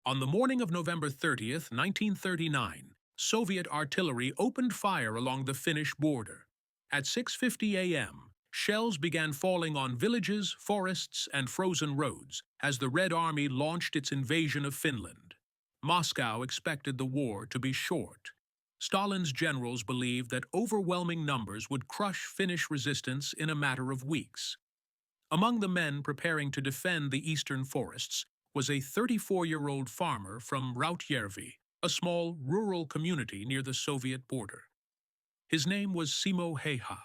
On the morning of November 30th, 1939, Soviet artillery opened fire along the Finnish border. At 6:50 a.m., shells began falling on villages, forests, and frozen roads as the Red Army launched its invasion of Finland. Moscow expected the war to be short. Stalin's generals believed that overwhelming numbers would crush Finnish resistance in a matter of weeks. Among the men preparing to defend the eastern forests was a 34-year-old farmer from Rautjärvi, a small rural community near the Soviet border. His name was Simo Häyhä.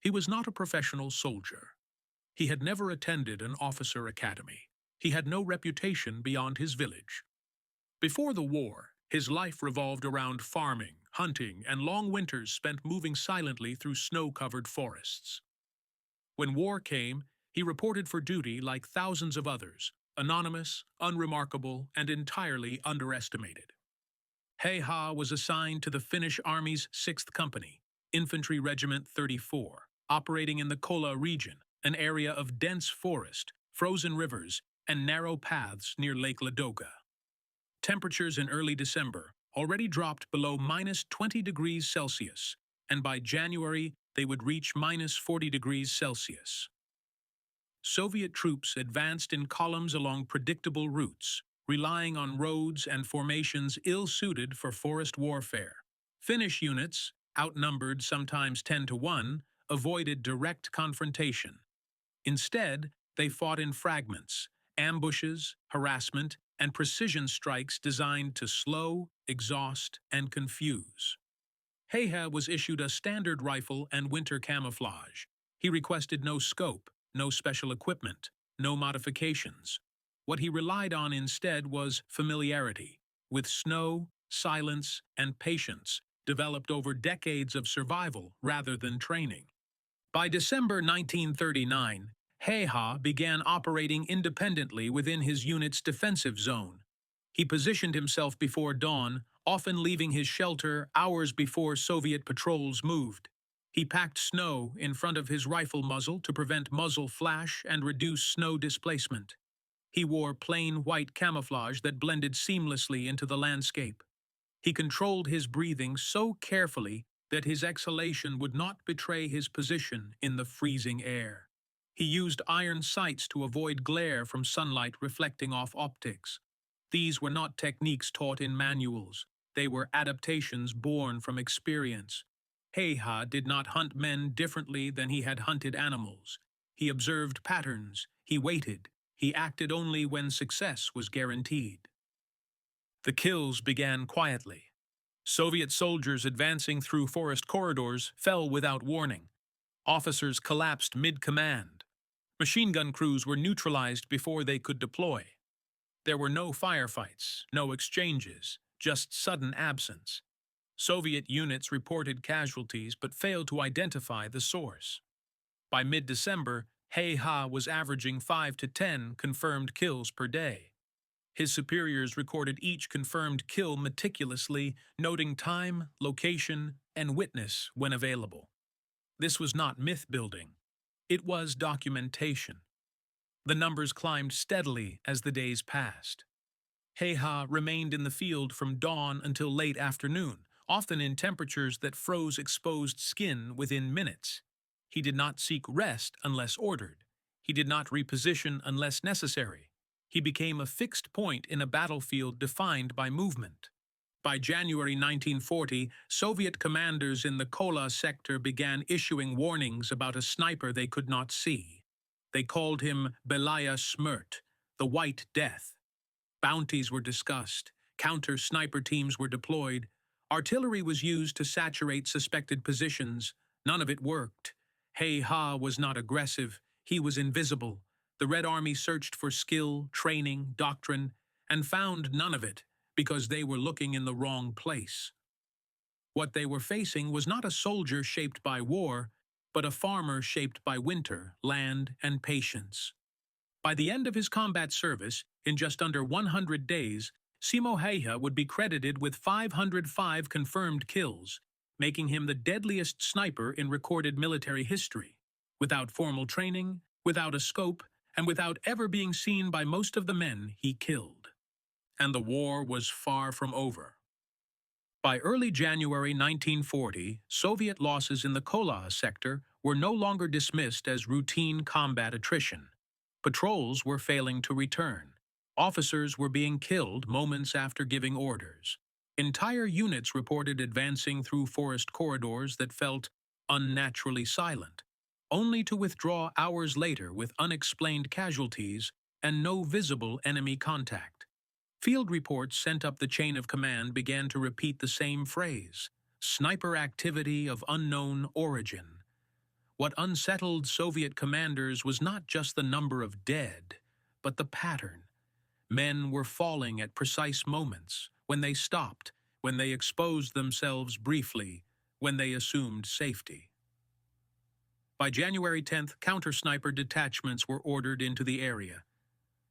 He was not a professional soldier. He had never attended an officer academy. He had no reputation beyond his village. Before the war, his life revolved around farming, hunting, and long winters spent moving silently through snow-covered forests. When war came, he reported for duty like thousands of others, anonymous, unremarkable, and entirely underestimated. Hayha was assigned to the Finnish Army's 6th Company, Infantry Regiment 34, operating in the Kola region, an area of dense forest, frozen rivers, and narrow paths near Lake Ladoga. Temperatures in early December already dropped below -20 degrees Celsius, and by January they would reach -40 degrees Celsius. Soviet troops advanced in columns along predictable routes, relying on roads and formations ill-suited for forest warfare. Finnish units, outnumbered sometimes 10-1, avoided direct confrontation. Instead, they fought in fragments, ambushes, harassment, and precision strikes designed to slow, exhaust, and confuse. Hayha was issued a standard rifle and winter camouflage. He requested no scope, no special equipment, no modifications. What he relied on instead was familiarity, with snow, silence, and patience, developed over decades of survival rather than training. By December 1939, Hayha began operating independently within his unit's defensive zone. He positioned himself before dawn, often leaving his shelter hours before Soviet patrols moved. He packed snow in front of his rifle muzzle to prevent muzzle flash and reduce snow displacement. He wore plain white camouflage that blended seamlessly into the landscape. He controlled his breathing so carefully that his exhalation would not betray his position in the freezing air. He used iron sights to avoid glare from sunlight reflecting off optics. These were not techniques taught in manuals. They were adaptations born from experience. Hayha did not hunt men differently than he had hunted animals. He observed patterns, he waited, he acted only when success was guaranteed. The kills began quietly. Soviet soldiers advancing through forest corridors fell without warning. Officers collapsed mid-command. Machine gun crews were neutralized before they could deploy. There were no firefights, no exchanges, just sudden absence. Soviet units reported casualties but failed to identify the source. By mid-December, Hayha was averaging 5 to 10 confirmed kills per day. His superiors recorded each confirmed kill meticulously, noting time, location, and witness when available. This was not myth-building. It was documentation. The numbers climbed steadily as the days passed. Hayha remained in the field from dawn until late afternoon, often in temperatures that froze exposed skin within minutes. He did not seek rest unless ordered. He did not reposition unless necessary. He became a fixed point in a battlefield defined by movement. By January 1940, Soviet commanders in the Kola sector began issuing warnings about a sniper they could not see. They called him Belaya Smrt, the White Death. Bounties were discussed, counter-sniper teams were deployed, artillery was used to saturate suspected positions. None of it worked. Hayha was not aggressive, he was invisible. The Red Army searched for skill, training, doctrine, and found none of it because they were looking in the wrong place. What they were facing was not a soldier shaped by war, but a farmer shaped by winter, land, and patience. By the end of his combat service, in just under 100 days, Simo Häyhä would be credited with 505 confirmed kills, making him the deadliest sniper in recorded military history, without formal training, without a scope, and without ever being seen by most of the men he killed. and the war was far from over. By early January 1940, Soviet losses in the Kola sector were no longer dismissed as routine combat attrition. Patrols were failing to return. Officers were being killed moments after giving orders. Entire units reported advancing through forest corridors that felt unnaturally silent, only to withdraw hours later with unexplained casualties and no visible enemy contact. Field reports sent up the chain of command began to repeat the same phrase: sniper activity of unknown origin. What unsettled Soviet commanders was not just the number of dead, but the pattern. Men were falling at precise moments, when they stopped, when they exposed themselves briefly, when they assumed safety. By January 10th, counter-sniper detachments were ordered into the area.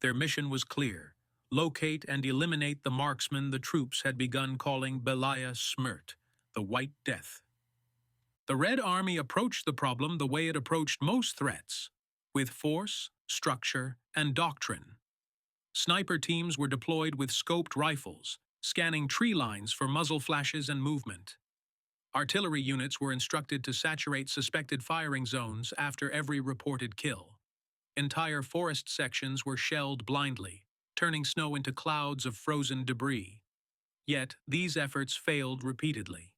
Their mission was clear: locate and eliminate the marksmen the troops had begun calling Belaya Smrt, the White Death. The Red Army approached the problem the way it approached most threats, with force, structure, and doctrine. Sniper teams were deployed with scoped rifles, scanning tree lines for muzzle flashes and movement. Artillery units were instructed to saturate suspected firing zones after every reported kill. Entire forest sections were shelled blindly, turning snow into clouds of frozen debris. Yet, these efforts failed repeatedly.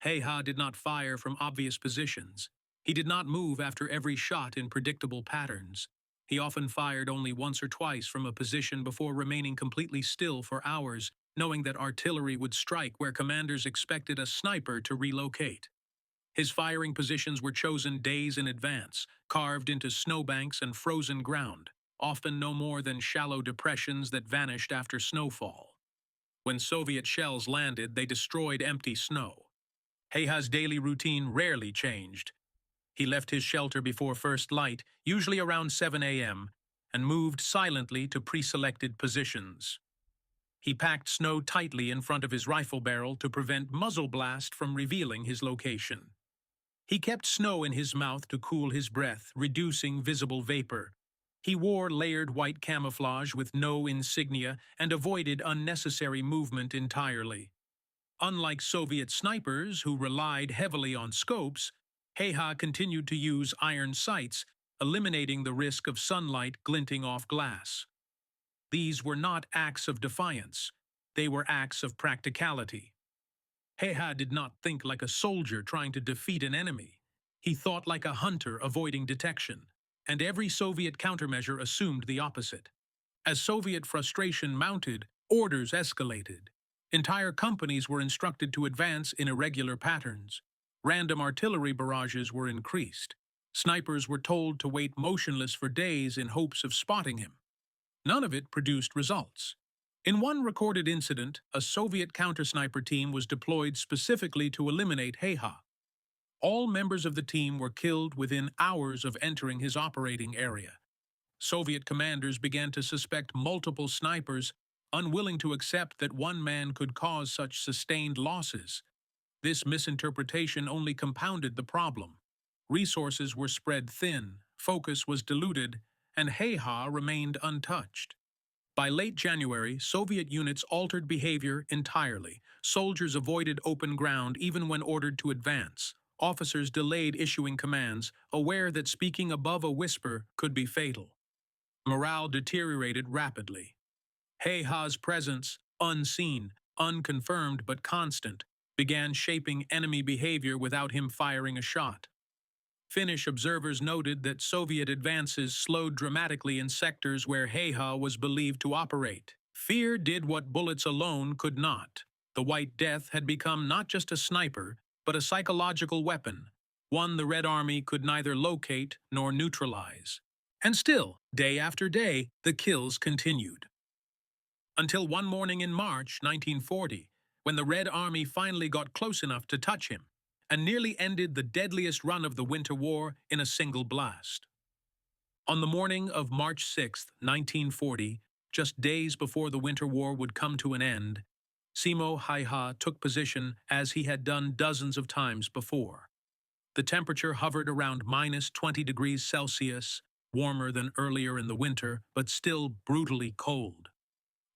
Hayha did not fire from obvious positions. He did not move after every shot in predictable patterns. He often fired only once or twice from a position before remaining completely still for hours, knowing that artillery would strike where commanders expected a sniper to relocate. His firing positions were chosen days in advance, carved into snowbanks and frozen ground, often no more than shallow depressions that vanished after snowfall. When Soviet shells landed, they destroyed empty snow. Hayha's daily routine rarely changed. He left his shelter before first light, usually around 7 a.m., and moved silently to pre-selected positions. He packed snow tightly in front of his rifle barrel to prevent muzzle blast from revealing his location. He kept snow in his mouth to cool his breath, reducing visible vapor. He wore layered white camouflage with no insignia and avoided unnecessary movement entirely. Unlike Soviet snipers who relied heavily on scopes, Hayha continued to use iron sights, eliminating the risk of sunlight glinting off glass. These were not acts of defiance. They were acts of practicality. Hayha did not think like a soldier trying to defeat an enemy. He thought like a hunter avoiding detection, and every Soviet countermeasure assumed the opposite. As Soviet frustration mounted, orders escalated. Entire companies were instructed to advance in irregular patterns. Random artillery barrages were increased. Snipers were told to wait motionless for days in hopes of spotting him. None of it produced results. In one recorded incident, a Soviet counter-sniper team was deployed specifically to eliminate Hayha. All members of the team were killed within hours of entering his operating area. Soviet commanders began to suspect multiple snipers, unwilling to accept that one man could cause such sustained losses. This misinterpretation only compounded the problem. Resources were spread thin, focus was diluted, and Hayha remained untouched. By late January, Soviet units altered behavior entirely. Soldiers avoided open ground even when ordered to advance. Officers delayed issuing commands, aware that speaking above a whisper could be fatal. Morale deteriorated rapidly. Hayha's presence, unseen, unconfirmed but constant, began shaping enemy behavior without him firing a shot. Finnish observers noted that Soviet advances slowed dramatically in sectors where Hayha was believed to operate. Fear did what bullets alone could not. The White Death had become not just a sniper, but a psychological weapon, one the Red Army could neither locate nor neutralize. And still, day after day, the kills continued. Until one morning in March 1940, when the Red Army finally got close enough to touch him, and nearly ended the deadliest run of the Winter War in a single blast. On the morning of March 6, 1940, just days before the Winter War would come to an end, Simo Häyhä took position as he had done dozens of times before. The temperature hovered around minus 20 degrees Celsius, warmer than earlier in the winter, but still brutally cold.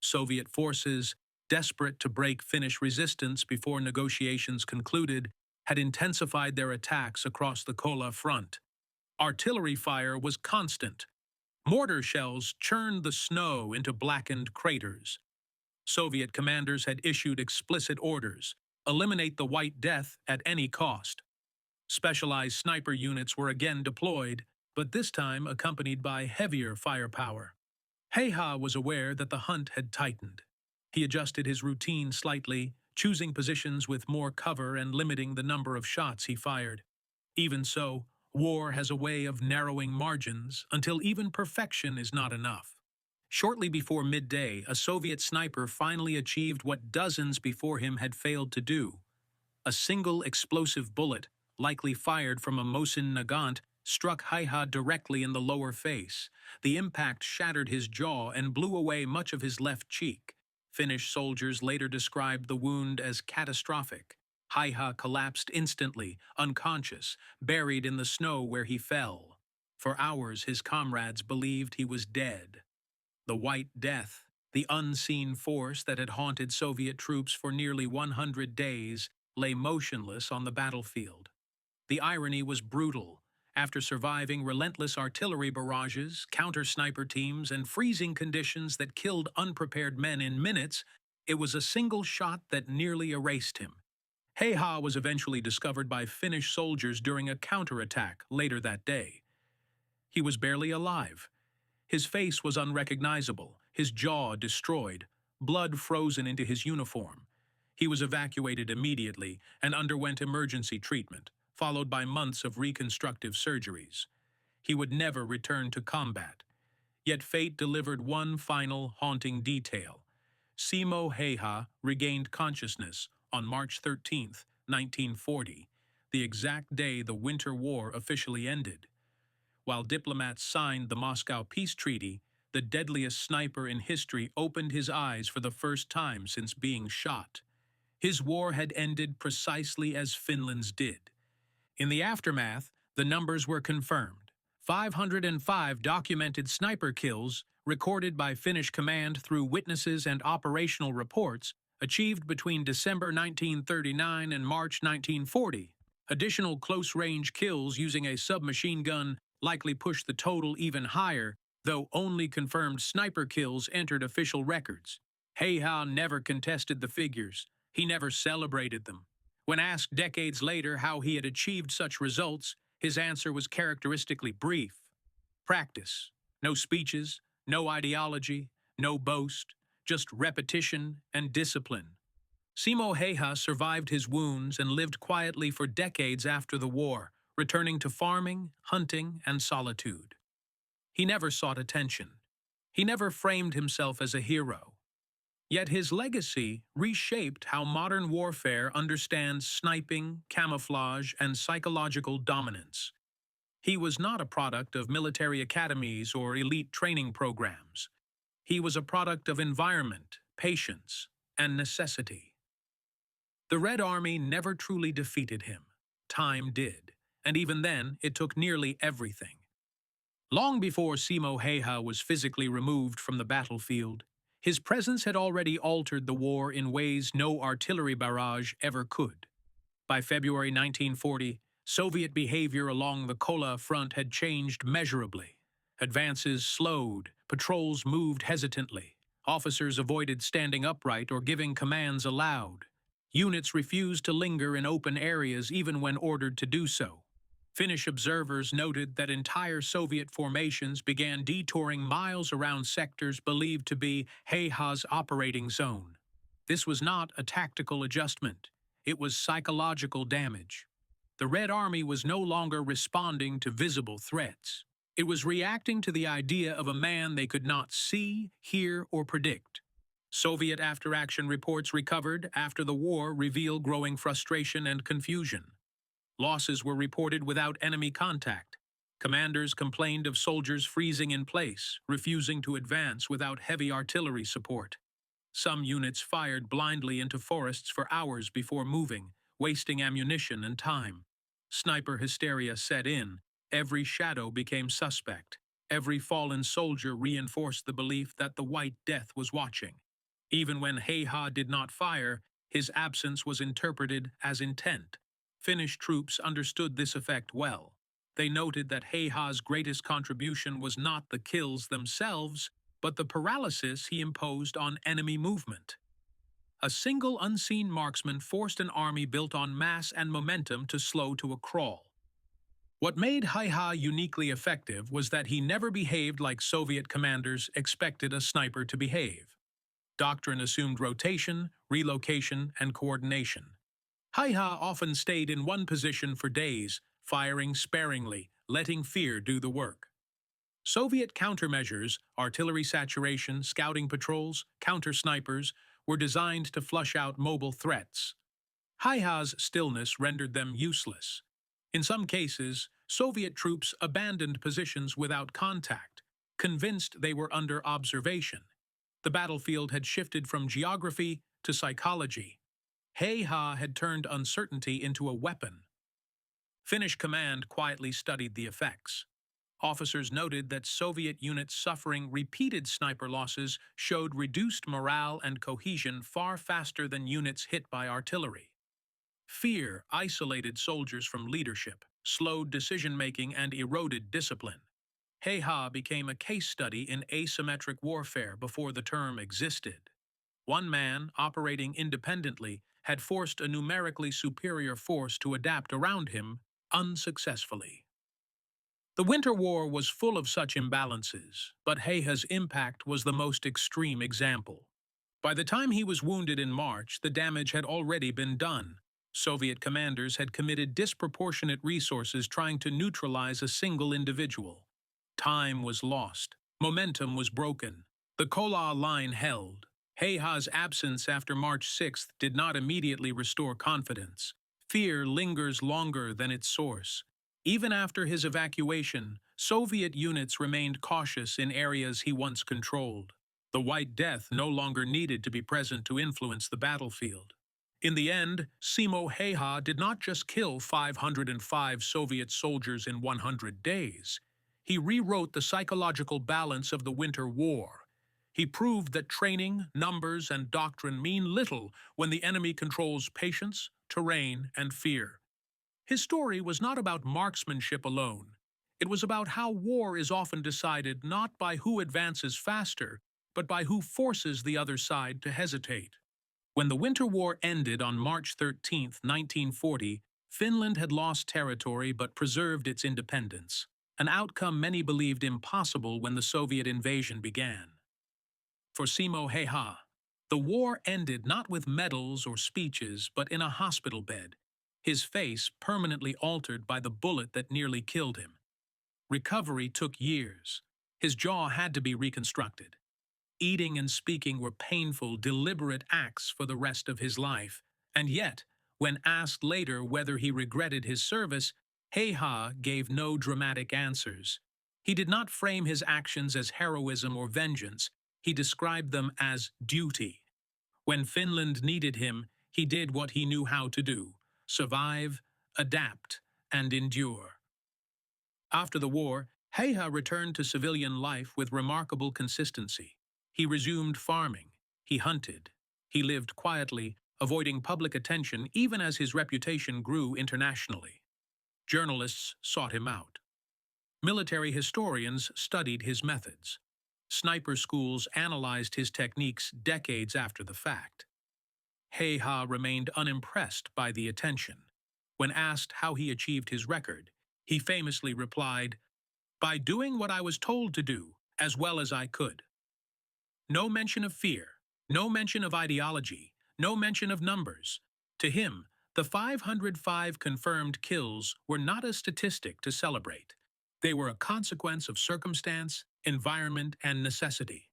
Soviet forces, desperate to break Finnish resistance before negotiations concluded, had intensified their attacks across the Kola front. Artillery fire was constant. Mortar shells churned the snow into blackened craters. Soviet commanders had issued explicit orders: eliminate the White Death at any cost. Specialized sniper units were again deployed, but this time accompanied by heavier firepower. Hayha was aware that the hunt had tightened. He adjusted his routine slightly, choosing positions with more cover and limiting the number of shots he fired. Even so, war has a way of narrowing margins until even perfection is not enough. Shortly before midday, a Soviet sniper finally achieved what dozens before him had failed to do. A single explosive bullet, likely fired from a Mosin Nagant, struck Hayha directly in the lower face. The impact shattered his jaw and blew away much of his left cheek. Finnish soldiers later described the wound as catastrophic. Hayha collapsed instantly, unconscious, buried in the snow where he fell. For hours, his comrades believed he was dead. The White Death, the unseen force that had haunted Soviet troops for nearly 100 days, lay motionless on the battlefield. The irony was brutal. After surviving relentless artillery barrages, counter-sniper teams, and freezing conditions that killed unprepared men in minutes, it was a single shot that nearly erased him. Hayha was eventually discovered by Finnish soldiers during a counterattack later that day. He was barely alive. His face was unrecognizable, his jaw destroyed, blood frozen into his uniform. He was evacuated immediately and underwent emergency treatment, followed by months of reconstructive surgeries. He would never return to combat. Yet fate delivered one final haunting detail. Simo Häyhä regained consciousness on March 13, 1940, the exact day the Winter War officially ended. While diplomats signed the Moscow Peace Treaty, the deadliest sniper in history opened his eyes for the first time since being shot. His war had ended precisely as Finland's did. In the aftermath, the numbers were confirmed. 505 documented sniper kills, recorded by Finnish command through witnesses and operational reports, achieved between December 1939 and March 1940. Additional close-range kills using a submachine gun likely pushed the total even higher, though only confirmed sniper kills entered official records. Hayha never contested the figures. He never celebrated them. When asked decades later how he had achieved such results, his answer was characteristically brief. Practice. No speeches, no ideology, no boast, just repetition and discipline. Simo Häyhä survived his wounds and lived quietly for decades after the war, returning to farming, hunting, and solitude. He never sought attention. He never framed himself as a hero. Yet his legacy reshaped how modern warfare understands sniping, camouflage, and psychological dominance. He was not a product of military academies or elite training programs. He was a product of environment, patience, and necessity. The Red Army never truly defeated him. Time did, and even then it took nearly everything. Long before Simo Häyhä was physically removed from the battlefield, his presence had already altered the war in ways no artillery barrage ever could. By February 1940, Soviet behavior along the Kola front had changed measurably. Advances slowed, patrols moved hesitantly, officers avoided standing upright or giving commands aloud. Units refused to linger in open areas even when ordered to do so. Finnish observers noted that entire Soviet formations began detouring miles around sectors believed to be Hayha's operating zone. This was not a tactical adjustment. It was psychological damage. The Red Army was no longer responding to visible threats. It was reacting to the idea of a man they could not see, hear, or predict. Soviet after-action reports recovered after the war reveal growing frustration and confusion. Losses were reported without enemy contact. Commanders complained of soldiers freezing in place, refusing to advance without heavy artillery support. Some units fired blindly into forests for hours before moving, wasting ammunition and time. Sniper hysteria set in. Every shadow became suspect. Every fallen soldier reinforced the belief that the White Death was watching. Even when Hayha did not fire, his absence was interpreted as intent. Finnish troops understood this effect well. They noted that Hayha's greatest contribution was not the kills themselves, but the paralysis he imposed on enemy movement. A single unseen marksman forced an army built on mass and momentum to slow to a crawl. What made Hayha uniquely effective was that he never behaved like Soviet commanders expected a sniper to behave. Doctrine assumed rotation, relocation, and coordination. Hayha often stayed in one position for days, firing sparingly, letting fear do the work. Soviet countermeasures, artillery saturation, scouting patrols, counter-snipers, were designed to flush out mobile threats. Hayha's stillness rendered them useless. In some cases, Soviet troops abandoned positions without contact, convinced they were under observation. The battlefield had shifted from geography to psychology. Hayha had turned uncertainty into a weapon. Finnish command quietly studied the effects. Officers noted that Soviet units suffering repeated sniper losses showed reduced morale and cohesion far faster than units hit by artillery. Fear isolated soldiers from leadership, slowed decision-making, and eroded discipline. Hayha became a case study in asymmetric warfare before the term existed. One man, operating independently, had forced a numerically superior force to adapt around him, unsuccessfully. The Winter War was full of such imbalances, but Hayha's impact was the most extreme example. By the time he was wounded in March, the damage had already been done. Soviet commanders had committed disproportionate resources trying to neutralize a single individual. Time was lost. Momentum was broken. The Kola line held. Hayha's absence after March 6th did not immediately restore confidence. Fear lingers longer than its source. Even after his evacuation, Soviet units remained cautious in areas he once controlled. The White Death no longer needed to be present to influence the battlefield. In the end, Simo Häyhä did not just kill 505 Soviet soldiers in 100 days. He rewrote the psychological balance of the Winter War. He proved that training, numbers, and doctrine mean little when the enemy controls patience, terrain, and fear. His story was not about marksmanship alone. It was about how war is often decided not by who advances faster, but by who forces the other side to hesitate. When the Winter War ended on March 13, 1940, Finland had lost territory but preserved its independence, an outcome many believed impossible when the Soviet invasion began. For Simo Häyhä, the war ended not with medals or speeches, but in a hospital bed, his face permanently altered by the bullet that nearly killed him. Recovery took years. His jaw had to be reconstructed. Eating and speaking were painful, deliberate acts for the rest of his life. And yet, when asked later whether he regretted his service, Hayha gave no dramatic answers. He did not frame his actions as heroism or vengeance. He described them as duty. When Finland needed him, he did what he knew how to do: survive, adapt, and endure. After the war, Hayha returned to civilian life with remarkable consistency. He resumed farming. He hunted. He lived quietly, avoiding public attention even as his reputation grew internationally. Journalists sought him out. Military historians studied his methods. Sniper schools analyzed his techniques decades after the fact. Hayha remained unimpressed by the attention. When asked how he achieved his record, he famously replied, "By doing what I was told to do, as well as I could." No mention of fear, no mention of ideology, no mention of numbers. To him, the 505 confirmed kills were not a statistic to celebrate. They were a consequence of circumstance, environment, and necessity.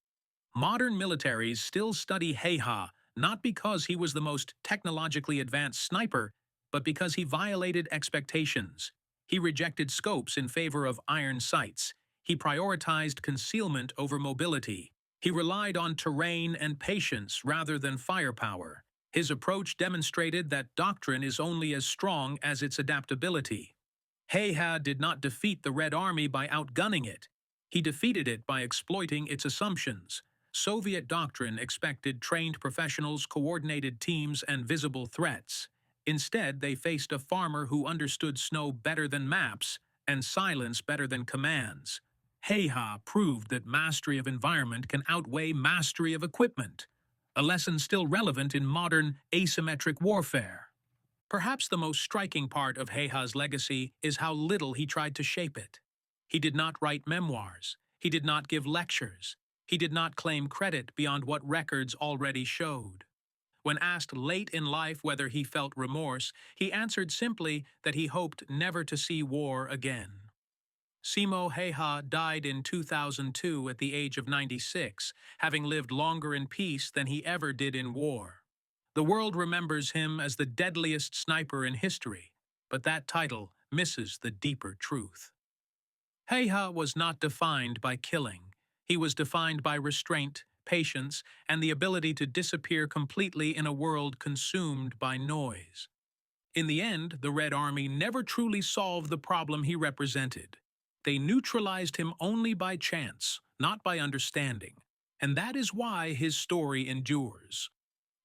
Modern militaries still study Hayha not because he was the most technologically advanced sniper, but because he violated expectations. He rejected scopes in favor of iron sights. He prioritized concealment over mobility. He relied on terrain and patience rather than firepower. His approach demonstrated that doctrine is only as strong as its adaptability. Hayha did not defeat the Red Army by outgunning it. He defeated it by exploiting its assumptions. Soviet doctrine expected trained professionals, coordinated teams, and visible threats. Instead, they faced a farmer who understood snow better than maps and silence better than commands. Hayha proved that mastery of environment can outweigh mastery of equipment, a lesson still relevant in modern asymmetric warfare. Perhaps the most striking part of Hayha's legacy is how little he tried to shape it. He did not write memoirs. He did not give lectures. He did not claim credit beyond what records already showed. When asked late in life whether he felt remorse, he answered simply that he hoped never to see war again. Simo Häyhä died in 2002 at the age of 96, having lived longer in peace than he ever did in war. The world remembers him as the deadliest sniper in history, but that title misses the deeper truth. Hayha was not defined by killing. He was defined by restraint, patience, and the ability to disappear completely in a world consumed by noise. In the end, the Red Army never truly solved the problem he represented. They neutralized him only by chance, not by understanding. And that is why his story endures.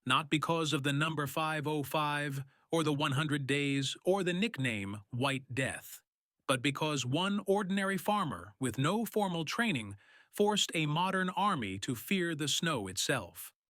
Not because of the number 505, or the 100 days, or the nickname White Death, but because one ordinary farmer with no formal training forced a modern army to fear the snow itself.